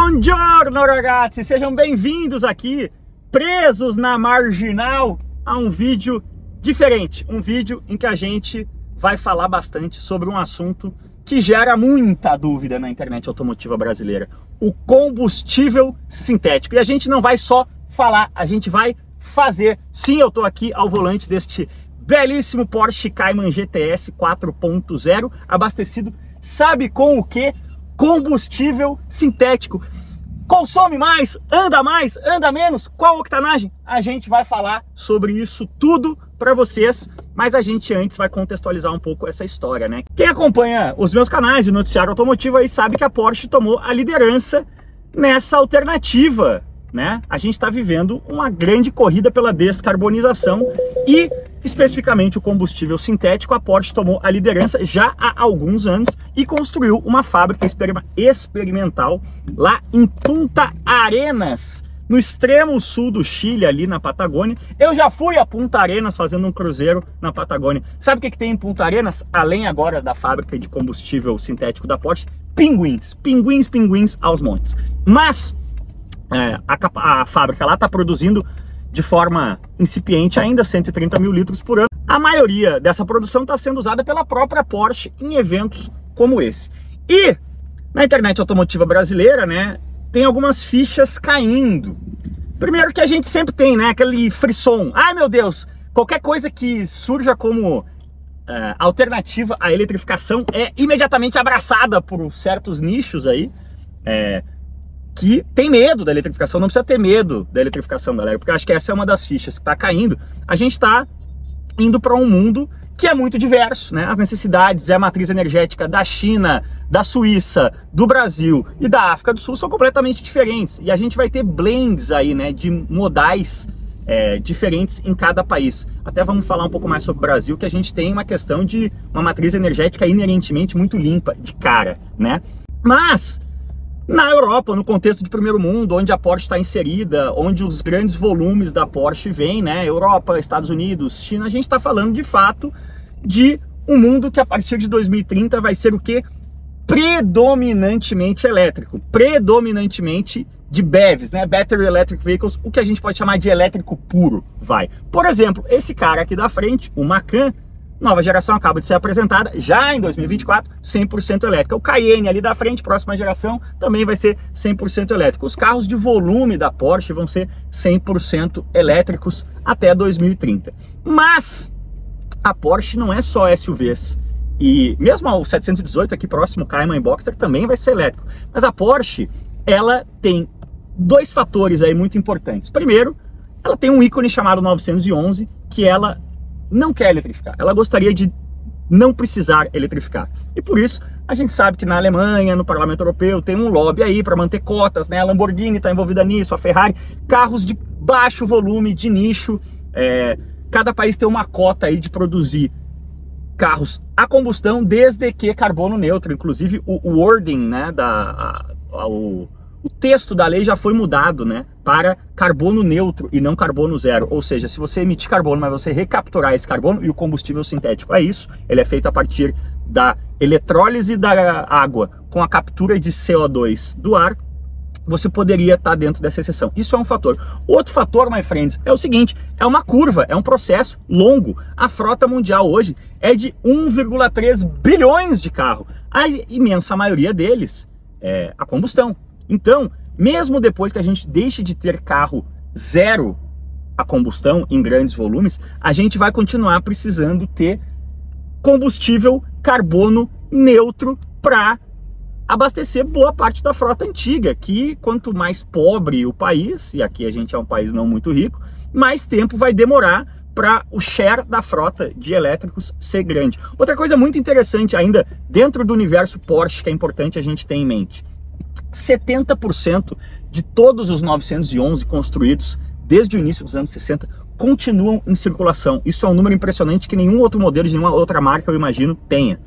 Buongiorno ragazzi, sejam bem-vindos aqui, presos na marginal, a um vídeo diferente. Um vídeo em que a gente vai falar bastante sobre um assunto que gera muita dúvida na internet automotiva brasileira. O combustível sintético. E a gente não vai só falar, a gente vai fazer. Sim, eu estou aqui ao volante deste belíssimo Porsche Cayman GTS 4.0, abastecido, sabe com o quê? Combustível sintético. Consome mais, anda menos, qual octanagem? A gente vai falar sobre isso tudo para vocês, mas a gente antes vai contextualizar um pouco essa história, né? Quem acompanha os meus canais de noticiário automotivo aí sabe que a Porsche tomou a liderança nessa alternativa, né? A gente está vivendo uma grande corrida pela descarbonização e especificamente o combustível sintético. A Porsche tomou a liderança já há alguns anos e construiu uma fábrica experimental lá em Punta Arenas, no extremo sul do Chile, ali na Patagônia. Eu já fui a Punta Arenas fazendo um cruzeiro na Patagônia. Sabe o que tem em Punta Arenas, além agora da fábrica de combustível sintético da Porsche? Pinguins aos montes. Mas a fábrica lá está produzindo de forma incipiente ainda 130 mil litros por ano. A maioria dessa produção está sendo usada pela própria Porsche em eventos como esse. E na internet automotiva brasileira, né, tem algumas fichas caindo. Primeiro que a gente sempre tem, né, aquele frisson. Ai meu Deus, qualquer coisa que surja como alternativa à eletrificação é imediatamente abraçada por certos nichos aí, que tem medo da eletrificação. Não precisa ter medo da eletrificação, galera, porque eu acho que essa é uma das fichas que está caindo. A gente está indo para um mundo que é muito diverso, né? As necessidades e a matriz energética da China, da Suíça, do Brasil e da África do Sul são completamente diferentes. E a gente vai ter blends aí, né, de modais diferentes em cada país. Até vamos falar um pouco mais sobre o Brasil, que a gente tem uma questão de uma matriz energética inerentemente muito limpa, de cara, né? Mas na Europa, no contexto de primeiro mundo, onde a Porsche está inserida, onde os grandes volumes da Porsche vêm, né? Europa, Estados Unidos, China, a gente está falando de fato de um mundo que a partir de 2030 vai ser o quê? Predominantemente elétrico, predominantemente de BEVs, né? Battery Electric Vehicles, o que a gente pode chamar de elétrico puro, vai. Por exemplo, esse cara aqui da frente, o Macan, nova geração, acaba de ser apresentada, já em 2024, 100% elétrica. O Cayenne ali da frente, próxima geração, também vai ser 100% elétrico. Os carros de volume da Porsche vão ser 100% elétricos até 2030. Mas a Porsche não é só SUVs. E mesmo o 718 aqui próximo, Cayman Boxster, também vai ser elétrico. Mas a Porsche, ela tem dois fatores aí muito importantes. Primeiro, ela tem um ícone chamado 911, que ela não quer eletrificar, ela gostaria de não precisar eletrificar. E por isso, a gente sabe que na Alemanha, no Parlamento Europeu, tem um lobby aí para manter cotas, né? A Lamborghini está envolvida nisso, a Ferrari, carros de baixo volume, de nicho. Cada país tem uma cota aí de produzir carros a combustão, desde que carbono neutro. Inclusive o wording, né, o texto da lei já foi mudado, né, para carbono neutro e não carbono zero. Ou seja, se você emitir carbono, mas você recapturar esse carbono, e o combustível sintético é isso, ele é feito a partir da eletrólise da água com a captura de CO2 do ar, você poderia estar dentro dessa exceção. Isso é um fator. Outro fator, my friends, é o seguinte, é uma curva, é um processo longo. A frota mundial hoje é de 1,3 bilhões de carros. A imensa maioria deles é a combustão. Então, mesmo depois que a gente deixe de ter carro zero a combustão em grandes volumes, a gente vai continuar precisando ter combustível carbono neutro para abastecer boa parte da frota antiga, que quanto mais pobre o país, e aqui a gente é um país não muito rico, mais tempo vai demorar para o share da frota de elétricos ser grande. Outra coisa muito interessante ainda, dentro do universo Porsche, que é importante a gente ter em mente, 70% de todos os 911 construídos desde o início dos anos 60 continuam em circulação. Isso é um número impressionante que nenhum outro modelo de nenhuma outra marca, eu imagino, tenha.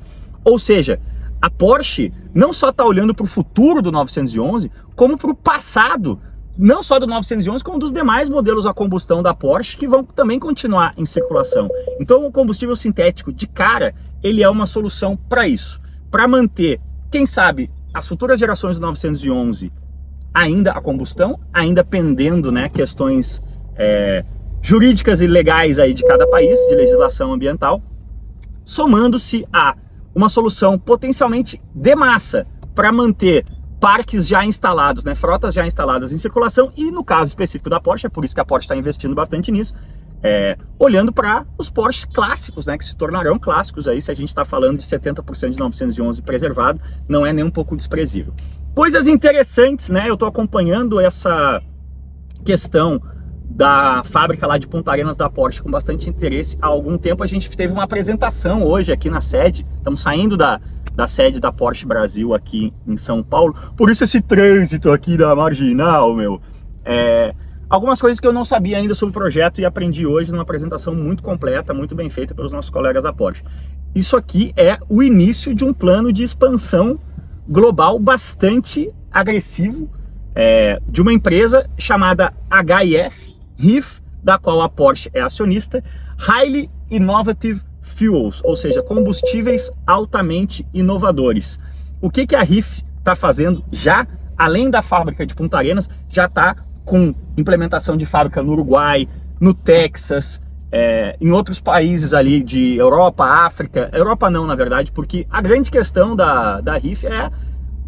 Ou seja, a Porsche não só está olhando para o futuro do 911, como para o passado, não só do 911, como dos demais modelos a combustão da Porsche, que vão também continuar em circulação. Então o combustível sintético, de cara, ele é uma solução para isso. Para manter, quem sabe, as futuras gerações do 911 ainda a combustão, ainda pendendo, né, questões jurídicas e legais aí de cada país, de legislação ambiental, somando-se a uma solução potencialmente de massa para manter parques já instalados, né, frotas já instaladas em circulação, e no caso específico da Porsche, é por isso que a Porsche está investindo bastante nisso, olhando para os Porsche clássicos, né, que se tornarão clássicos aí, se a gente está falando de 70% de 911 preservado, não é nem um pouco desprezível. Coisas interessantes, né, eu estou acompanhando essa questão da fábrica lá de Punta Arenas da Porsche com bastante interesse. Há algum tempo a gente teve uma apresentação hoje aqui na sede, estamos saindo da sede da Porsche Brasil aqui em São Paulo, por isso esse trânsito aqui da Marginal, meu. Algumas coisas que eu não sabia ainda sobre o projeto e aprendi hoje numa apresentação muito completa, muito bem feita pelos nossos colegas da Porsche. Isso aqui é o início de um plano de expansão global bastante agressivo, de uma empresa chamada HIF, da qual a Porsche é acionista, Highly Innovative Fuels, ou seja, combustíveis altamente inovadores. O que a HIF está fazendo já, além da fábrica de Punta Arenas, já está com implementação de fábrica no Uruguai, no Texas, em outros países ali de Europa, África, Europa não, na verdade, porque a grande questão da HIF é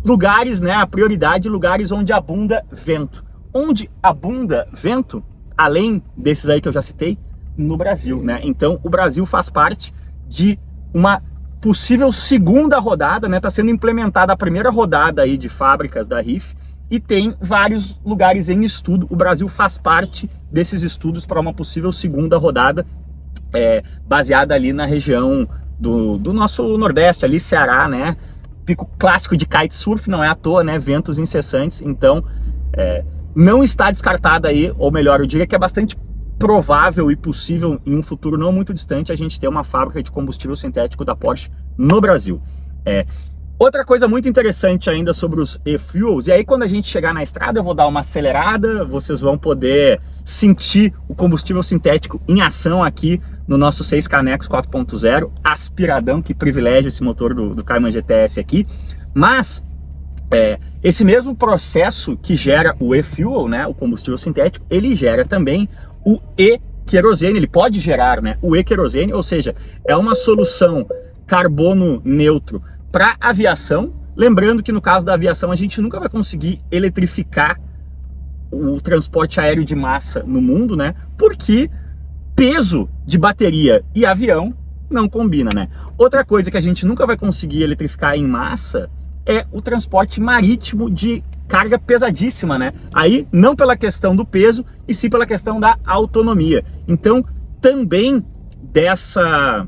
lugares, né, a prioridade, lugares onde abunda vento. Onde abunda vento, além desses aí que eu já citei, no Brasil, né? Então o Brasil faz parte de uma possível segunda rodada, né? Está sendo implementada a primeira rodada aí de fábricas da HIF e tem vários lugares em estudo. O Brasil faz parte desses estudos para uma possível segunda rodada, baseada ali na região do nosso Nordeste, ali Ceará, né? Pico clássico de kitesurf, não é à toa, né? Ventos incessantes, então não está descartada aí, ou melhor, eu diria que é bastante provável e possível em um futuro não muito distante a gente ter uma fábrica de combustível sintético da Porsche no Brasil. Outra coisa muito interessante ainda sobre os e-fuels, e aí quando a gente chegar na estrada eu vou dar uma acelerada, vocês vão poder sentir o combustível sintético em ação aqui no nosso 6 Canecos 4.0, aspiradão, que privilégio esse motor do Cayman GTS aqui, mas esse mesmo processo que gera o e-fuel, né, o combustível sintético, ele gera também o e-querosene, ele pode gerar, né, o e-querosene, ou seja, é uma solução carbono neutro para aviação. Lembrando que no caso da aviação a gente nunca vai conseguir eletrificar o transporte aéreo de massa no mundo, né, porque peso de bateria e avião não combina, né. Outra coisa que a gente nunca vai conseguir eletrificar em massa é o transporte marítimo de carga pesadíssima, né? Aí não pela questão do peso, e sim pela questão da autonomia. Então, também dessa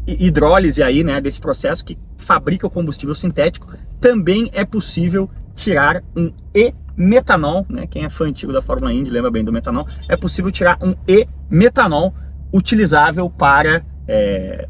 hidrólise aí, né, desse processo que fabrica o combustível sintético, também é possível tirar um e-metanol, né? Quem é fã antigo da Fórmula Indy lembra bem do metanol. É possível tirar um e-metanol utilizável para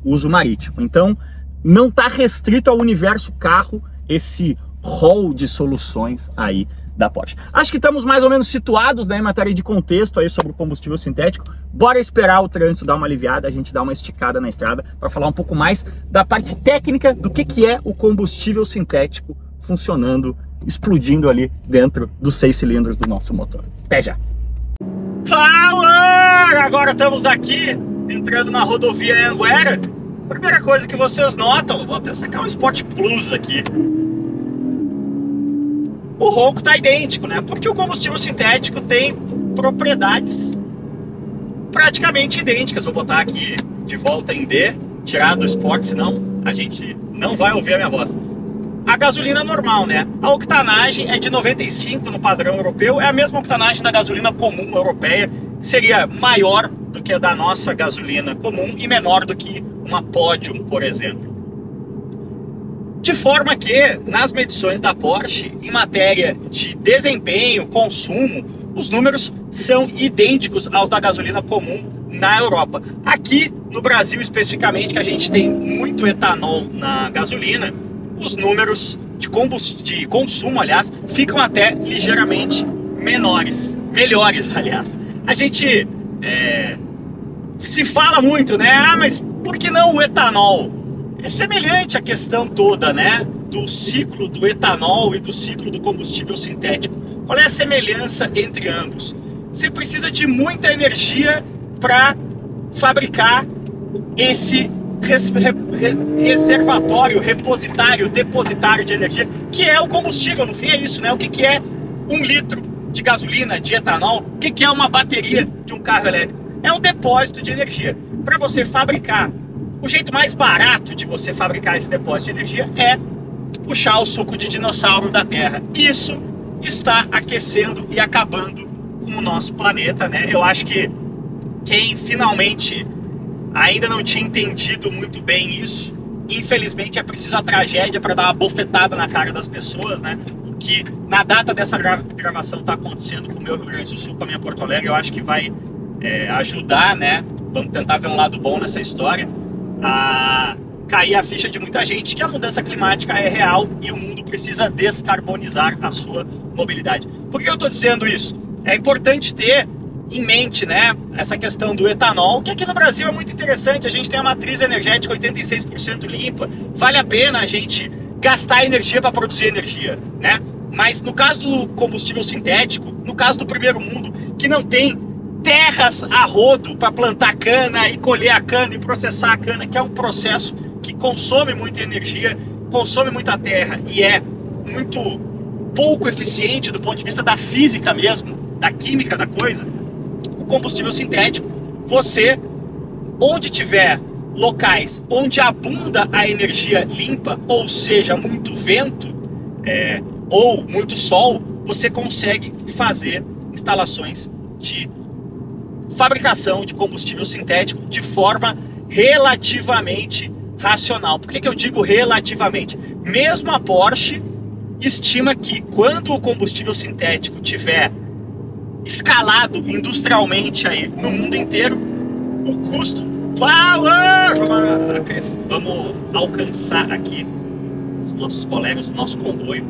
uso marítimo. Então, não está restrito ao universo carro esse rol de soluções aí da Porsche. Acho que estamos mais ou menos situados, né, em matéria de contexto aí sobre o combustível sintético. Bora esperar o trânsito dar uma aliviada, a gente dar uma esticada na estrada para falar um pouco mais da parte técnica do que é o combustível sintético funcionando, explodindo ali dentro dos 6 cilindros do nosso motor. Até já! Power! Agora estamos aqui entrando na rodovia Anguera. Primeira coisa que vocês notam, vou até sacar um Sport Plus aqui. O ronco tá idêntico, né? Porque o combustível sintético tem propriedades praticamente idênticas. Vou botar aqui de volta em D, tirar do Sport, senão a gente não vai ouvir a minha voz. A gasolina normal, né? A octanagem é de 95 no padrão europeu, é a mesma octanagem da gasolina comum europeia, seria maior do que a da nossa gasolina comum e menor do que uma Podium, por exemplo. De forma que, nas medições da Porsche, em matéria de desempenho, consumo, os números são idênticos aos da gasolina comum na Europa. Aqui no Brasil, especificamente, que a gente tem muito etanol na gasolina, os números de consumo, aliás, ficam até ligeiramente melhores, aliás. A gente se fala muito, né? Ah, mas por que não o etanol? É semelhante a questão toda, né? do ciclo do etanol e do ciclo do combustível sintético. Qual é a semelhança entre ambos? Você precisa de muita energia para fabricar esse reservatório, repositário, depositário de energia, que é o combustível. No fim é isso, né? O que é 1 litro de gasolina, de etanol? O que é uma bateria de um carro elétrico? É um depósito de energia. Para você fabricar, o jeito mais barato de você fabricar esse depósito de energia é puxar o suco de dinossauro da Terra. Isso está aquecendo e acabando com o nosso planeta, né? Eu acho que quem finalmente ainda não tinha entendido muito bem isso, infelizmente é preciso a tragédia para dar uma bofetada na cara das pessoas, né? O que na data dessa gravação está acontecendo com o meu Rio Grande do Sul, com a minha Porto Alegre, eu acho que vai ajudar, né? Vamos tentar ver um lado bom nessa história, a cair a ficha de muita gente que a mudança climática é real e o mundo precisa descarbonizar a sua mobilidade. Por que eu estou dizendo isso? É importante ter em mente, né, essa questão do etanol, que aqui no Brasil é muito interessante. A gente tem uma matriz energética 86% limpa, vale a pena a gente gastar energia para produzir energia, né? Mas no caso do combustível sintético, no caso do primeiro mundo, que não tem terras a rodo para plantar cana e colher a cana e processar a cana, que é um processo que consome muita energia, consome muita terra e é muito pouco eficiente do ponto de vista da física mesmo, da química da coisa. O combustível sintético, você, onde tiver locais onde abunda a energia limpa, ou seja, muito vento ou muito sol, você consegue fazer instalações de fabricação de combustível sintético de forma relativamente racional. Por que eu digo relativamente? Mesmo a Porsche estima que quando o combustível sintético tiver escalado industrialmente aí no mundo inteiro, o custo vamos alcançar aqui os nossos colegas, o nosso comboio.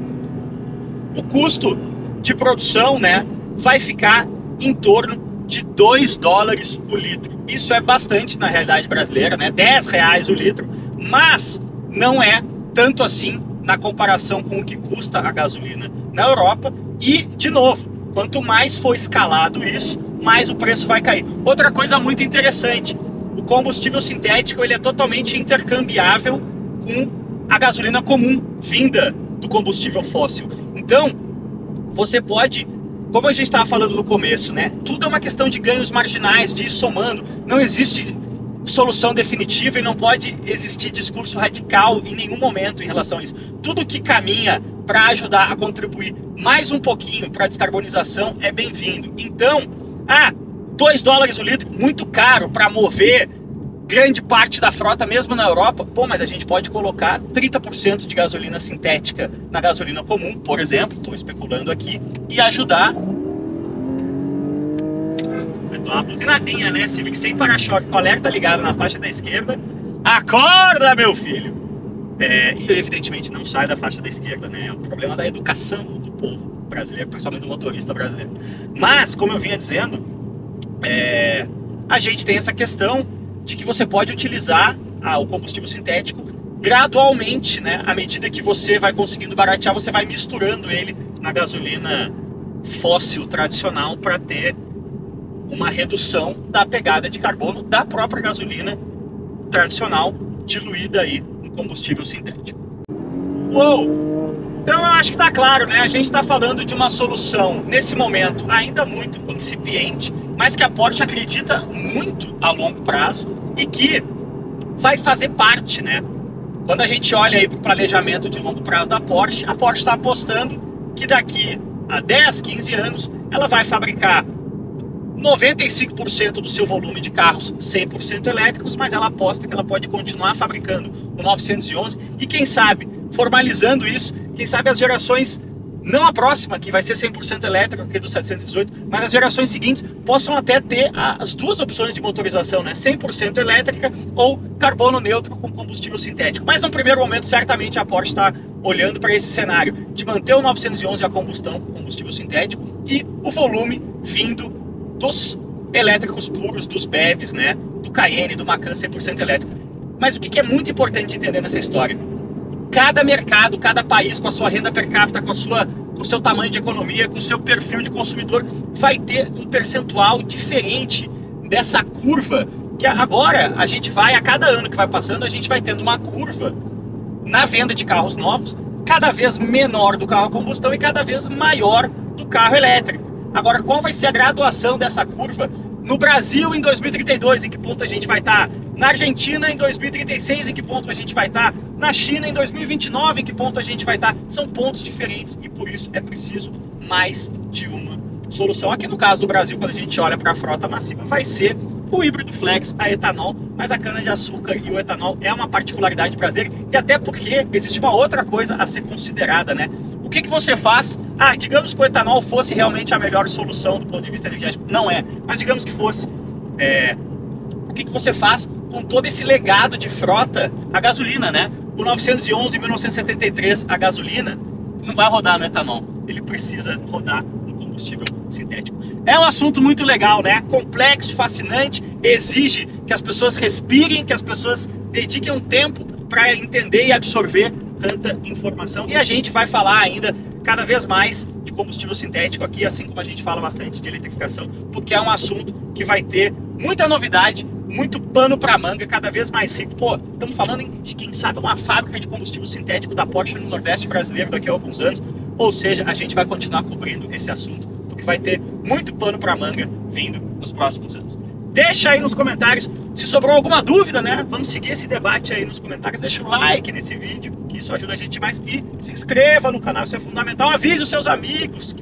O custo de produção, né, vai ficar em torno de $2 o litro. Isso é bastante na realidade brasileira, né? R$10 o litro, mas não é tanto assim na comparação com o que custa a gasolina na Europa. E, de novo, quanto mais for escalado isso, mais o preço vai cair. Outra coisa muito interessante, o combustível sintético ele é totalmente intercambiável com a gasolina comum, vinda do combustível fóssil. Então, você pode, como a gente estava falando no começo, né? Tudo é uma questão de ganhos marginais, de ir somando. Não existe solução definitiva e não pode existir discurso radical em nenhum momento em relação a isso. Tudo que caminha para ajudar a contribuir mais um pouquinho para a descarbonização é bem-vindo. Então, $2 o litro, muito caro para mover grande parte da frota, mesmo na Europa. Pô, mas a gente pode colocar 30% de gasolina sintética na gasolina comum, por exemplo, estou especulando aqui, e ajudar. Uma buzinadinha, né, Civic sem para-choque, com alerta ligado na faixa da esquerda. Acorda, meu filho! E evidentemente não sai da faixa da esquerda, né? É um problema da educação do povo brasileiro, principalmente do motorista brasileiro. Mas, como eu vinha dizendo, a gente tem essa questão de que você pode utilizar o combustível sintético gradualmente, né? À medida que você vai conseguindo baratear, você vai misturando ele na gasolina fóssil tradicional para ter uma redução da pegada de carbono da própria gasolina tradicional diluída aí no combustível sintético. Uou! Então eu acho que está claro, né? A gente está falando de uma solução, nesse momento, ainda muito incipiente, mas que a Porsche acredita muito a longo prazo e que vai fazer parte, né? Quando a gente olha aí para o planejamento de longo prazo da Porsche, a Porsche está apostando que daqui a 10, 15 anos ela vai fabricar 95% do seu volume de carros 100% elétricos, mas ela aposta que ela pode continuar fabricando o 911 e quem sabe, formalizando isso, quem sabe as gerações, não a próxima, que vai ser 100% elétrica, que é do 718, mas as gerações seguintes possam até ter as duas opções de motorização, né? 100% elétrica ou carbono neutro com combustível sintético. Mas no primeiro momento, certamente a Porsche está olhando para esse cenário de manter o 911 a combustão, combustível sintético, e o volume vindo dos elétricos puros, dos BEVs, né? Do Cayenne, do Macan 100% elétrico. Mas o que é muito importante entender nessa história? Cada mercado, cada país com a sua renda per capita, com o seu tamanho de economia, com o seu perfil de consumidor, vai ter um percentual diferente dessa curva, que agora a gente vai, a cada ano que vai passando, a gente vai tendo uma curva na venda de carros novos, cada vez menor do carro a combustão e cada vez maior do carro elétrico. Agora, qual vai ser a graduação dessa curva? No Brasil, em 2032, em que ponto a gente vai estar? Na Argentina, em 2036, em que ponto a gente vai estar? Na China, em 2029, em que ponto a gente vai estar? São pontos diferentes e por isso é preciso mais de uma solução. Aqui no caso do Brasil, quando a gente olha para a frota massiva, vai ser o híbrido flex a etanol, mas a cana-de-açúcar e o etanol é uma particularidade brasileira, e até porque existe uma outra coisa a ser considerada, né? O que você faz? Digamos que o etanol fosse realmente a melhor solução do ponto de vista energético. Não é, mas digamos que fosse. O que você faz com todo esse legado de frota a gasolina, né? O 911 em 1973, a gasolina não vai rodar no etanol, ele precisa rodar no combustível sintético. É um assunto muito legal, né? Complexo, fascinante, exige que as pessoas respirem, que as pessoas dediquem um tempo para entender e absorver tanta informação. E a gente vai falar ainda cada vez mais de combustível sintético aqui, assim como a gente fala bastante de eletrificação, porque é um assunto que vai ter muita novidade, muito pano para manga, cada vez mais rico. Pô, estamos falando de, quem sabe, uma fábrica de combustível sintético da Porsche no Nordeste brasileiro daqui a alguns anos. Ou seja, a gente vai continuar cobrindo esse assunto, porque vai ter muito pano para manga vindo nos próximos anos. Deixa aí nos comentários se sobrou alguma dúvida, né? Vamos seguir esse debate aí nos comentários. Deixa o like nesse vídeo, que isso ajuda a gente demais. E se inscreva no canal, isso é fundamental. Avise os seus amigos que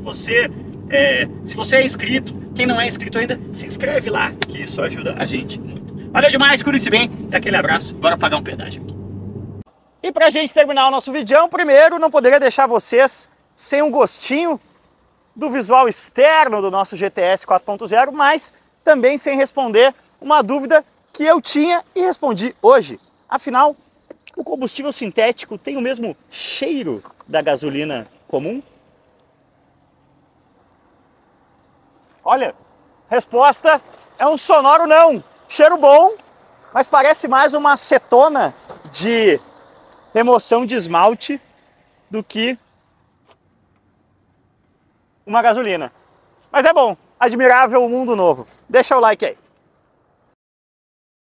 se você é inscrito. Quem não é inscrito ainda, se inscreve lá, que isso ajuda a gente muito. Valeu demais, cuide-se bem. E aquele abraço. Bora pagar um pedágio aqui. E pra gente terminar o nosso vídeo, primeiro, não poderia deixar vocês sem um gostinho do visual externo do nosso GTS 4.0, mas também sem responder uma dúvida que eu tinha e respondi hoje. Afinal, o combustível sintético tem o mesmo cheiro da gasolina comum? Olha, resposta é um sonoro não. Cheiro bom, mas parece mais uma acetona de remoção de esmalte do que uma gasolina. Mas é bom, admirável o mundo novo. Deixa o like aí.